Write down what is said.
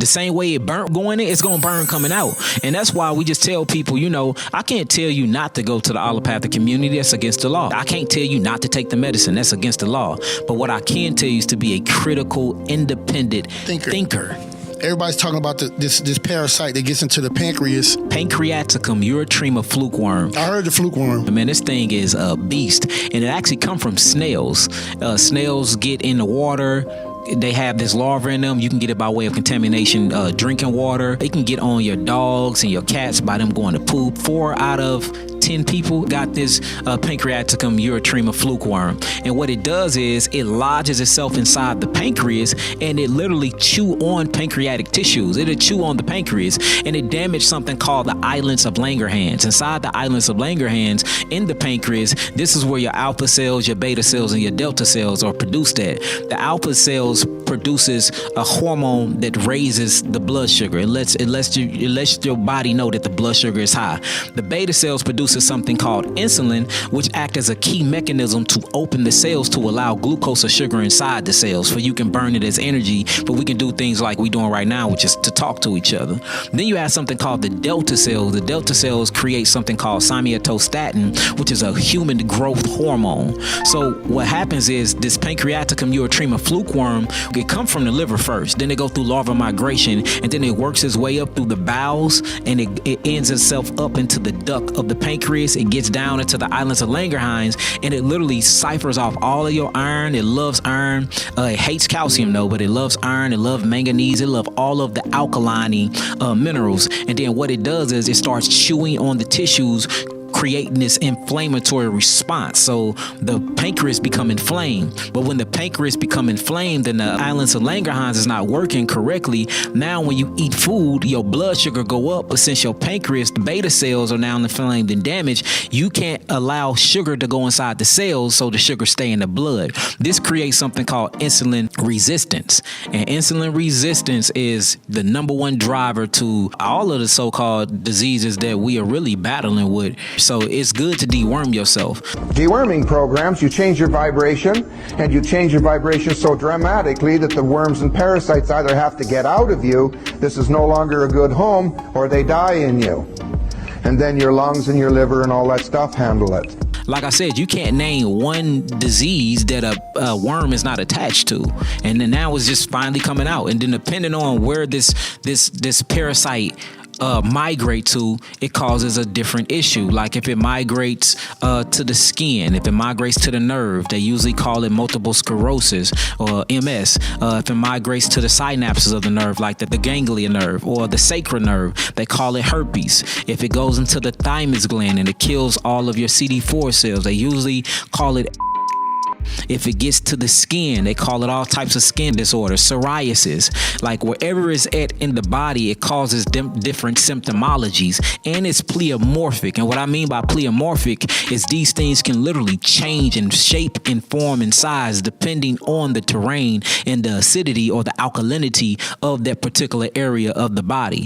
The same way it burnt going in, it's going to burn coming out. And that's why we just tell people, you know, I can't tell you not to go to the allopathic community. That's against the law. I can't tell you not to take the medicine. That's against the law. But what I can tell you is to be a critical, independent thinker. Everybody's talking about this parasite that gets into the pancreas. Pancreaticum, Eurytrema fluke worm. I heard the fluke worm. Man, this thing is a beast, and it actually comes from snails. Snails get in the water. They have this larva in them. You can get it by way of contamination, drinking water. It can get on your dogs and your cats by them going to poop. 4 out of 10 people got this pancreaticum Eurytrema fluke worm. And what it does is it lodges itself inside the pancreas, and it literally chew on pancreatic tissues. It'll chew on the pancreas, and it damages something called the islets of Langerhans. Inside the islets of Langerhans in the pancreas, this is where your alpha cells, your beta cells, and your delta cells are produced at. The alpha cells produces a hormone that raises the blood sugar. It lets your body know that the blood sugar is high. The beta cells produces something called insulin, which act as a key mechanism to open the cells to allow glucose or sugar inside the cells, so you can burn it as energy. But we can do things like we're doing right now, which is to talk to each other. Then you have something called the delta cells. The delta cells create something called somatostatin, which is a human growth hormone. So what happens is this pancreaticum Eurytrema fluke worm, it comes from the liver first, then it go through larval migration, and then it works its way up through the bowels, and it ends itself up into the duct of the pancreas. It gets down into the islands of Langerhans, and it literally ciphers off all of your iron. It loves iron. It hates calcium though, but it loves iron. It loves manganese. It loves all of the alkaline minerals. And then what it does is it starts chewing on the tissues, creating this inflammatory response. So the pancreas become inflamed. But when the pancreas become inflamed and the islands of Langerhans is not working correctly, now when you eat food, your blood sugar go up. But since your pancreas, the beta cells are now inflamed and damaged, you can't allow sugar to go inside the cells, so the sugar stay in the blood. This creates something called insulin resistance. And insulin resistance is the #1 driver to all of the so-called diseases that we are really battling with. So it's good to deworm yourself. Deworming programs, you change your vibration, and you change your vibration so dramatically that the worms and parasites either have to get out of you, this is no longer a good home, or they die in you. And then your lungs and your liver and all that stuff handle it. Like I said, you can't name one disease that a worm is not attached to. And then now it's just finally coming out. And then depending on where this parasite migrate to, it causes a different issue. Like if it migrates to the skin, if it migrates to the nerve, they usually call it multiple sclerosis or MS. If it migrates to the synapses of the nerve, like the ganglia nerve or the sacral nerve, they call it herpes. If it goes into the thymus gland and it kills all of your CD4 cells, they usually call it. If it gets to the skin, they call it all types of skin disorders, psoriasis. Like wherever it's at in the body, it causes different symptomologies, and it's pleomorphic. And what I mean by pleomorphic is these things can literally change in shape and form and size depending on the terrain and the acidity or the alkalinity of that particular area of the body.